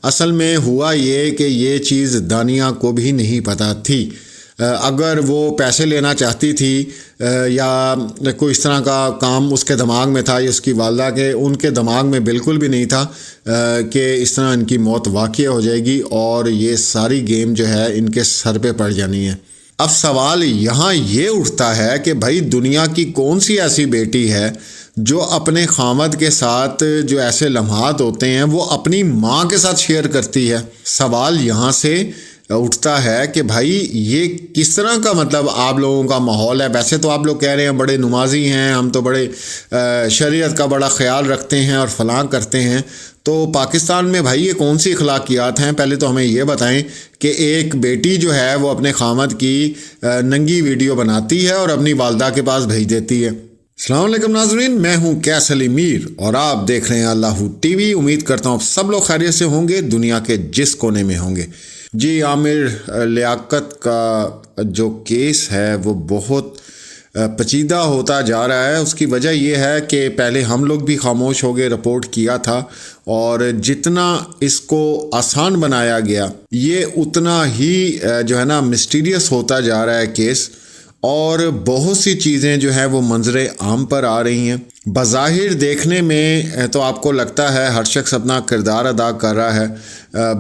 اصل میں ہوا یہ کہ یہ چیز دانیہ کو بھی نہیں پتہ تھی۔ اگر وہ پیسے لینا چاہتی تھی یا کوئی اس طرح کا کام اس کے دماغ میں تھا یا اس کی والدہ کے ان کے دماغ میں بالکل بھی نہیں تھا کہ اس طرح ان کی موت واقع ہو جائے گی اور یہ ساری گیم جو ہے ان کے سر پہ پڑ جانی ہے۔ اب سوال یہاں یہ اٹھتا ہے کہ بھائی دنیا کی کون سی ایسی بیٹی ہے جو اپنے خامد کے ساتھ جو ایسے لمحات ہوتے ہیں وہ اپنی ماں کے ساتھ شیئر کرتی ہے۔ سوال یہاں سے اٹھتا ہے کہ بھائی یہ کس طرح کا مطلب آپ لوگوں کا ماحول ہے۔ ویسے تو آپ لوگ کہہ رہے ہیں بڑے نمازی ہیں، ہم تو بڑے شریعت کا بڑا خیال رکھتے ہیں اور فلاں کرتے ہیں، تو پاکستان میں بھائی یہ کون سی اخلاقیات ہیں؟ پہلے تو ہمیں یہ بتائیں کہ ایک بیٹی جو ہے وہ اپنے خامد کی ننگی ویڈیو بناتی ہے اور اپنی والدہ کے پاس بھیج دیتی ہے۔ السلام علیکم ناظرین، میں ہوں کیس علی میر اور آپ دیکھ رہے ہیں اللہ ٹی وی۔ امید کرتا ہوں آپ سب لوگ خیریت سے ہوں گے، دنیا کے جس کونے میں ہوں گے۔ جی، عامر لیاقت کا جو کیس ہے وہ بہت پیچیدہ ہوتا جا رہا ہے۔ اس کی وجہ یہ ہے کہ پہلے ہم لوگ بھی خاموش ہو گئے، رپورٹ کیا تھا، اور جتنا اس کو آسان بنایا گیا یہ اتنا ہی جو ہے نا مسٹیریس ہوتا جا رہا ہے کیس، اور بہت سی چیزیں جو ہیں وہ منظر عام پر آ رہی ہیں۔ بظاہر دیکھنے میں تو آپ کو لگتا ہے ہر شخص اپنا کردار ادا کر رہا ہے۔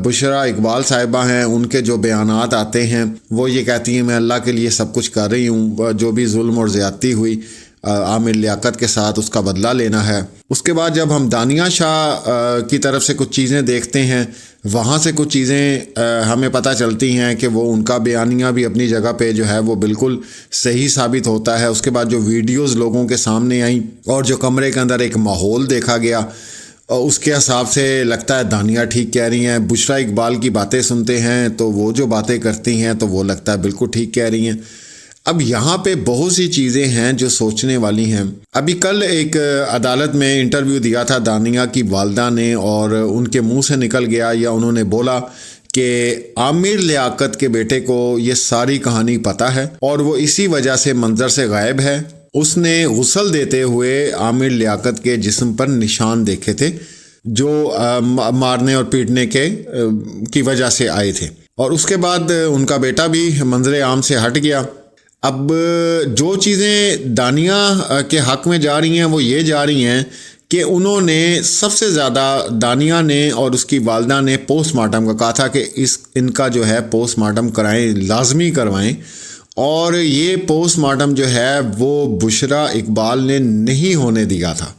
بشرا اقبال صاحبہ ہیں، ان کے جو بیانات آتے ہیں وہ یہ کہتی ہیں میں اللہ کے لیے سب کچھ کر رہی ہوں، جو بھی ظلم اور زیادتی ہوئی عامر لیاقت کے ساتھ اس کا بدلہ لینا ہے۔ اس کے بعد جب ہم دانیہ شاہ کی طرف سے کچھ چیزیں دیکھتے ہیں، وہاں سے کچھ چیزیں ہمیں پتہ چلتی ہیں کہ وہ ان کا بیانیہ بھی اپنی جگہ پہ جو ہے وہ بالکل صحیح ثابت ہوتا ہے۔ اس کے بعد جو ویڈیوز لوگوں کے سامنے آئیں اور جو کمرے کے اندر ایک ماحول دیکھا گیا، اس کے حساب سے لگتا ہے دانیہ ٹھیک کہہ رہی ہیں۔ بشرا اقبال کی باتیں سنتے ہیں تو وہ جو باتیں کرتی ہیں تو وہ لگتا ہے بالکل ٹھیک کہہ رہی ہیں۔ اب یہاں پہ بہت سی چیزیں ہیں جو سوچنے والی ہیں۔ ابھی کل ایک عدالت میں انٹرویو دیا تھا دانیہ کی والدہ نے، اور ان کے منہ سے نکل گیا یا انہوں نے بولا کہ عامر لیاقت کے بیٹے کو یہ ساری کہانی پتہ ہے اور وہ اسی وجہ سے منظر سے غائب ہے۔ اس نے غسل دیتے ہوئے عامر لیاقت کے جسم پر نشان دیکھے تھے جو مارنے اور پیٹنے کی وجہ سے آئے تھے، اور اس کے بعد ان کا بیٹا بھی منظر عام سے ہٹ گیا۔ اب جو چیزیں دانیہ کے حق میں جا رہی ہیں وہ یہ جا رہی ہیں کہ انہوں نے سب سے زیادہ دانیہ نے اور اس کی والدہ نے پوسٹ مارٹم کا کہا تھا کہ ان کا جو ہے پوسٹ مارٹم کرائیں، لازمی کروائیں، اور یہ پوسٹ مارٹم جو ہے وہ بشرا اقبال نے نہیں ہونے دیا تھا۔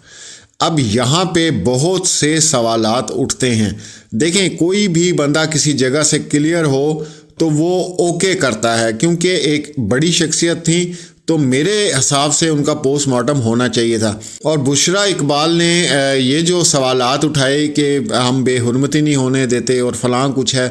اب یہاں پہ بہت سے سوالات اٹھتے ہیں۔ دیکھیں، کوئی بھی بندہ کسی جگہ سے کلیئر ہو تو وہ اوکے کرتا ہے، کیونکہ ایک بڑی شخصیت تھی تو میرے حساب سے ان کا پوسٹ مارٹم ہونا چاہیے تھا۔ اور بشرا اقبال نے یہ جو سوالات اٹھائے کہ ہم بے حرمتی نہیں ہونے دیتے اور فلاں کچھ ہے،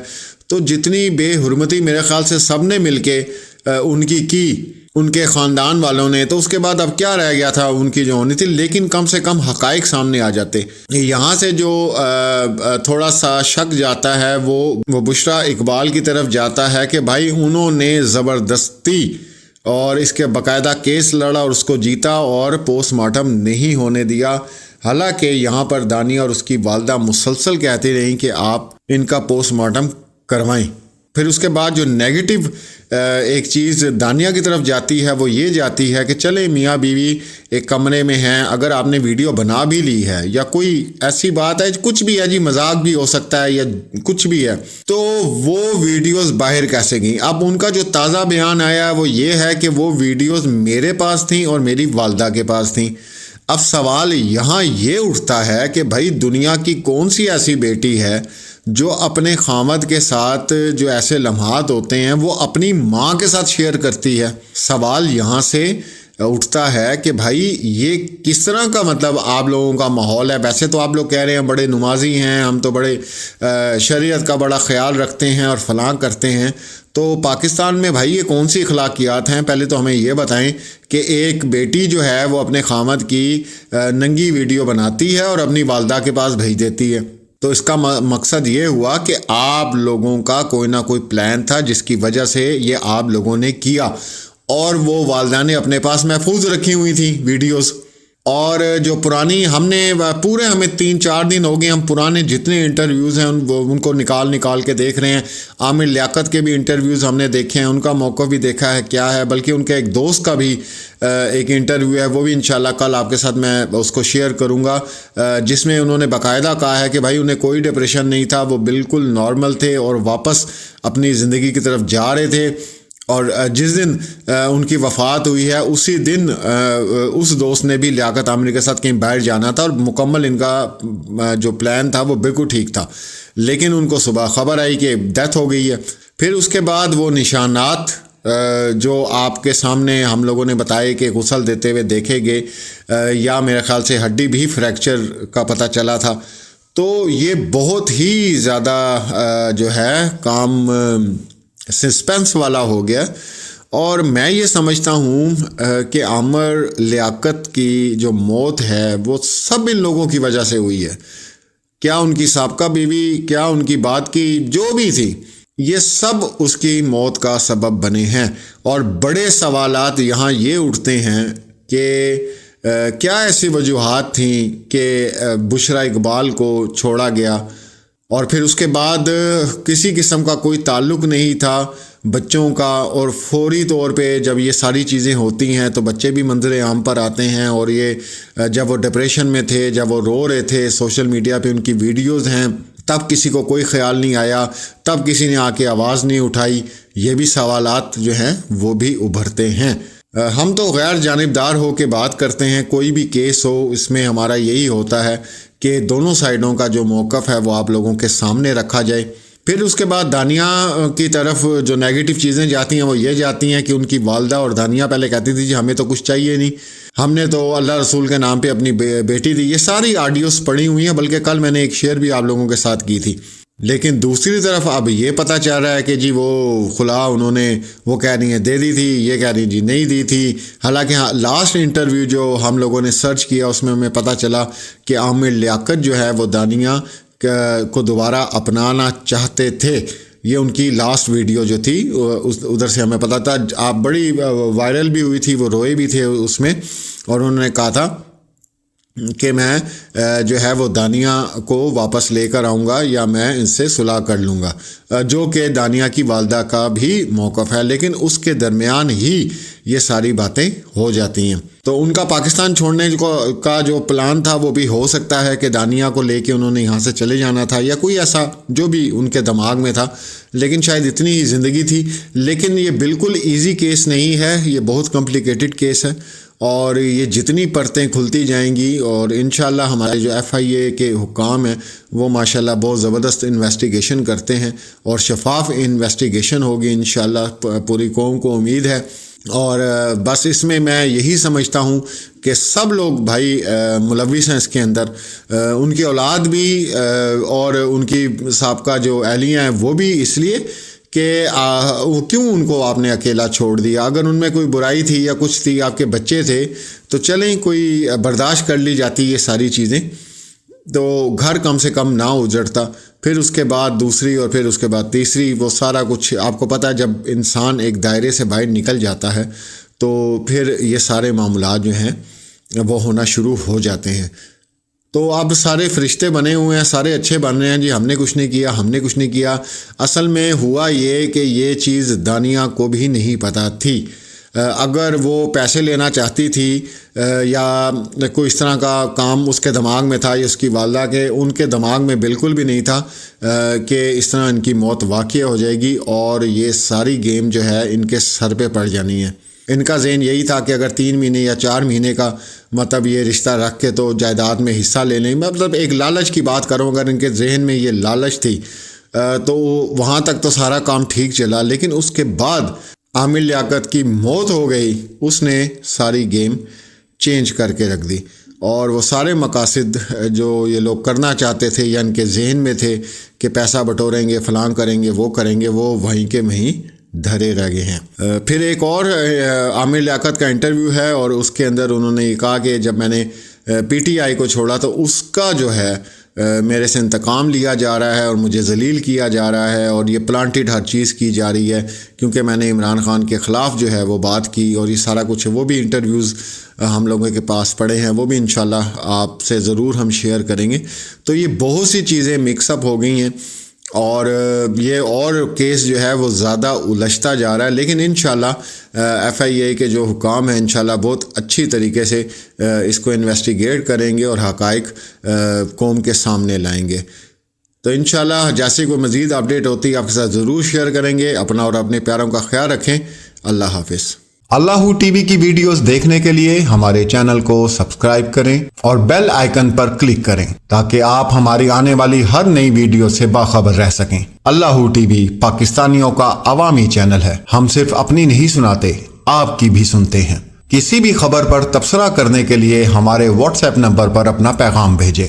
تو جتنی بے حرمتی میرے خیال سے سب نے مل کے ان کی ان کے خاندان والوں نے، تو اس کے بعد اب کیا رہ گیا تھا ان کی جو ہونی تھی، لیکن کم سے کم حقائق سامنے آ جاتے۔ یہاں سے جو تھوڑا سا شک جاتا ہے وہ بشرا اقبال کی طرف جاتا ہے کہ بھائی انہوں نے زبردستی اور اس کے باقاعدہ کیس لڑا اور اس کو جیتا اور پوسٹ مارٹم نہیں ہونے دیا، حالانکہ یہاں پر دانیہ اور اس کی والدہ مسلسل کہتی رہیں کہ آپ ان کا پوسٹ مارٹم کروائیں۔ پھر اس کے بعد جو نیگیٹو ایک چیز دانیہ کی طرف جاتی ہے وہ یہ جاتی ہے کہ چلے میاں بیوی ایک کمرے میں ہیں، اگر آپ نے ویڈیو بنا بھی لی ہے یا کوئی ایسی بات ہے، کچھ بھی ہے جی، مذاق بھی ہو سکتا ہے یا کچھ بھی ہے، تو وہ ویڈیوز باہر کیسے گئیں؟ اب ان کا جو تازہ بیان آیا وہ یہ ہے کہ وہ ویڈیوز میرے پاس تھیں اور میری والدہ کے پاس تھیں۔ اب سوال یہاں یہ اٹھتا ہے کہ بھائی دنیا کی کون سی ایسی بیٹی ہے جو اپنے خامد کے ساتھ جو ایسے لمحات ہوتے ہیں وہ اپنی ماں کے ساتھ شیئر کرتی ہے؟ سوال یہاں سے اٹھتا ہے کہ بھائی یہ کس طرح کا مطلب آپ لوگوں کا ماحول ہے۔ ویسے تو آپ لوگ کہہ رہے ہیں بڑے نمازی ہیں، ہم تو بڑے شریعت کا بڑا خیال رکھتے ہیں اور فلاں کرتے ہیں، تو پاکستان میں بھائی یہ کون سی اخلاقیات ہیں؟ پہلے تو ہمیں یہ بتائیں کہ ایک بیٹی جو ہے وہ اپنے خامد کی ننگی ویڈیو بناتی ہے اور اپنی والدہ کے پاس بھیج دیتی ہے، تو اس کا مقصد یہ ہوا کہ آپ لوگوں کا کوئی نہ کوئی پلان تھا جس کی وجہ سے یہ آپ لوگوں نے کیا، اور وہ والدہ نے اپنے پاس محفوظ رکھی ہوئی تھی ویڈیوز۔ اور جو پرانی ہمیں 3-4 دن ہو گئے، ہم پرانے جتنے انٹرویوز ہیں ان کو نکال کے دیکھ رہے ہیں۔ عامر لیاقت کے بھی انٹرویوز ہم نے دیکھے ہیں، ان کا موقف بھی دیکھا ہے کیا ہے، بلکہ ان کے ایک دوست کا بھی ایک انٹرویو ہے، وہ بھی انشاءاللہ کل آپ کے ساتھ میں اس کو شیئر کروں گا، جس میں انہوں نے باقاعدہ کہا ہے کہ بھائی انہیں کوئی ڈپریشن نہیں تھا، وہ بالکل نارمل تھے اور واپس اپنی زندگی کی طرف جا رہے تھے۔ اور جس دن ان کی وفات ہوئی ہے اسی دن اس دوست نے بھی لیاقت عامر کے ساتھ کہیں باہر جانا تھا، اور مکمل ان کا جو پلان تھا وہ بالکل ٹھیک تھا، لیکن ان کو صبح خبر آئی کہ ڈیتھ ہو گئی ہے۔ پھر اس کے بعد وہ نشانات جو آپ کے سامنے ہم لوگوں نے بتائے کہ غسل دیتے ہوئے دیکھے گئے، یا میرے خیال سے ہڈی بھی فریکچر کا پتہ چلا تھا، تو یہ بہت ہی زیادہ جو ہے کام سسپینس والا ہو گیا۔ اور میں یہ سمجھتا ہوں کہ عامر لیاقت کی جو موت ہے وہ سب ان لوگوں کی وجہ سے ہوئی ہے، کیا ان کی سابقہ بیوی، کیا ان کی بات کی جو بھی تھی، یہ سب اس کی موت کا سبب بنے ہیں۔ اور بڑے سوالات یہاں یہ اٹھتے ہیں کہ کیا ایسی وجوہات تھیں کہ بشرا اقبال کو چھوڑا گیا، اور پھر اس کے بعد کسی قسم کا کوئی تعلق نہیں تھا بچوں کا، اور فوری طور پہ جب یہ ساری چیزیں ہوتی ہیں تو بچے بھی منظر عام پر آتے ہیں، اور یہ جب وہ ڈپریشن میں تھے، جب وہ رو رہے تھے، سوشل میڈیا پہ ان کی ویڈیوز ہیں، تب کسی کو کوئی خیال نہیں آیا، تب کسی نے آ کے آواز نہیں اٹھائی۔ یہ بھی سوالات جو ہیں وہ بھی ابھرتے ہیں۔ ہم تو غیر جانبدار ہو کے بات کرتے ہیں، کوئی بھی کیس ہو اس میں ہمارا یہی ہوتا ہے کہ دونوں سائیڈوں کا جو موقف ہے وہ آپ لوگوں کے سامنے رکھا جائے۔ پھر اس کے بعد دانیہ کی طرف جو نیگیٹو چیزیں جاتی ہیں وہ یہ جاتی ہیں کہ ان کی والدہ، اور دانیہ پہلے کہتی تھی جی ہمیں تو کچھ چاہیے نہیں، ہم نے تو اللہ رسول کے نام پہ اپنی بیٹی دی۔ یہ ساری آڈیوز پڑی ہوئی ہیں، بلکہ کل میں نے ایک شیئر بھی آپ لوگوں کے ساتھ کی تھی۔ لیکن دوسری طرف اب یہ پتہ چل رہا ہے کہ جی وہ خلا انہوں نے، وہ کہہ رہی ہیں دے دی تھی، یہ کہہ رہی جی نہیں دی تھی۔ حالانکہ لاسٹ انٹرویو جو ہم لوگوں نے سرچ کیا اس میں ہمیں پتہ چلا کہ عامر لیاقت جو ہے وہ دانیہ کو دوبارہ اپنانا چاہتے تھے۔ یہ ان کی لاسٹ ویڈیو جو تھی ادھر سے ہمیں پتہ تھا، آپ بڑی وائرل بھی ہوئی تھی، وہ روئے بھی تھے اس میں، اور انہوں نے کہا تھا کہ میں جو ہے وہ دانیہ کو واپس لے کر آؤں گا، یا میں ان سے صلح کر لوں گا، جو کہ دانیہ کی والدہ کا بھی موقف ہے، لیکن اس کے درمیان ہی یہ ساری باتیں ہو جاتی ہیں۔ تو ان کا پاکستان چھوڑنے کا جو پلان تھا وہ بھی ہو سکتا ہے کہ دانیہ کو لے کے انہوں نے یہاں سے چلے جانا تھا، یا کوئی ایسا جو بھی ان کے دماغ میں تھا، لیکن شاید اتنی ہی زندگی تھی۔ لیکن یہ بالکل ایزی کیس نہیں ہے، یہ بہت کمپلیکیٹڈ کیس ہے، اور یہ جتنی پرتیں کھلتی جائیں گی، اور انشاءاللہ ہمارے جو FIA کے حکام ہیں وہ ماشاءاللہ بہت زبردست انویسٹیگیشن کرتے ہیں، اور شفاف انویسٹیگیشن ہوگی انشاءاللہ، پوری قوم کو امید ہے۔ اور بس اس میں یہی سمجھتا ہوں کہ سب لوگ بھائی ملوث ہیں اس کے اندر، ان کی اولاد بھی اور ان کی سابقہ جو اہلیہ ہیں وہ بھی، اس لیے کہ کیوں ان کو آپ نے اکیلا چھوڑ دیا؟ اگر ان میں کوئی برائی تھی یا کچھ تھی، آپ کے بچے تھے تو چلیں کوئی برداشت کر لی جاتی یہ ساری چیزیں، تو گھر کم سے کم نہ اجڑتا۔ پھر اس کے بعد دوسری، اور پھر اس کے بعد تیسری، وہ سارا کچھ آپ کو پتہ ہے جب انسان ایک دائرے سے باہر نکل جاتا ہے تو پھر یہ سارے معاملات جو ہیں وہ ہونا شروع ہو جاتے ہیں۔ تو اب سارے فرشتے بنے ہوئے ہیں، سارے اچھے بن رہے ہیں، جی ہم نے کچھ نہیں کیا، ہم نے کچھ نہیں کیا۔ اصل میں ہوا یہ کہ یہ چیز دانیہ کو بھی نہیں پتہ تھی۔ اگر وہ پیسے لینا چاہتی تھی یا کوئی اس طرح کا کام اس کے دماغ میں تھا، یا اس کی والدہ کے ان کے دماغ میں بالکل بھی نہیں تھا کہ اس طرح ان کی موت واقع ہو جائے گی، اور یہ ساری گیم جو ہے ان کے سر پہ پڑ جانی ہے۔ ان کا ذہن یہی تھا کہ اگر 3 مہینے یا 4 مہینے کا مطلب یہ رشتہ رکھ کے تو جائیداد میں حصہ لے لیں، مطلب ایک لالچ کی بات کروں، اگر ان کے ذہن میں یہ لالچ تھی تو وہاں تک تو سارا کام ٹھیک چلا۔ لیکن اس کے بعد عامر لیاقت کی موت ہو گئی، اس نے ساری گیم چینج کر کے رکھ دی، اور وہ سارے مقاصد جو یہ لوگ کرنا چاہتے تھے یا ان کے ذہن میں تھے کہ پیسہ بٹوریں گے، فلان کریں گے، وہ کریں گے، وہ وہیں کے وہیں دھرے رہ گئے ہیں۔ پھر ایک اور عامر لیاقت کا انٹرویو ہے، اور اس کے اندر انہوں نے یہ کہا کہ جب میں نے PTI کو چھوڑا تو اس کا جو ہے میرے سے انتقام لیا جا رہا ہے اور مجھے ذلیل کیا جا رہا ہے، اور یہ پلانٹڈ ہر چیز کی جا رہی ہے کیونکہ میں نے عمران خان کے خلاف جو ہے وہ بات کی، اور یہ سارا کچھ وہ بھی انٹرویوز ہم لوگوں کے پاس پڑے ہیں، وہ بھی انشاءاللہ آپ سے ضرور ہم شیئر کریں گے۔ تو یہ بہت سی چیزیں مکس اپ ہو گئی ہیں، اور یہ اور کیس جو ہے وہ زیادہ الجھتا جا رہا ہے، لیکن انشاءاللہ ایف آئی اے کے جو حکام ہیں انشاءاللہ بہت اچھی طریقے سے اس کو انویسٹیگیٹ کریں گے اور حقائق قوم کے سامنے لائیں گے۔ تو انشاءاللہ جیسے کوئی مزید اپڈیٹ ہوتی ہے آپ کے ساتھ ضرور شیئر کریں گے۔ اپنا اور اپنے پیاروں کا خیال رکھیں۔ اللہ حافظ۔ اللہ ٹی وی کی ویڈیوز دیکھنے کے لیے ہمارے چینل کو سبسکرائب کریں اور بیل آئیکن پر کلک کریں تاکہ آپ ہماری آنے والی ہر نئی ویڈیو سے باخبر رہ سکیں۔ اللہ ٹی وی پاکستانیوں کا عوامی چینل ہے۔ ہم صرف اپنی نہیں سناتے، آپ کی بھی سنتے ہیں۔ کسی بھی خبر پر تبصرہ کرنے کے لیے ہمارے واٹس ایپ نمبر پر اپنا پیغام بھیجیں۔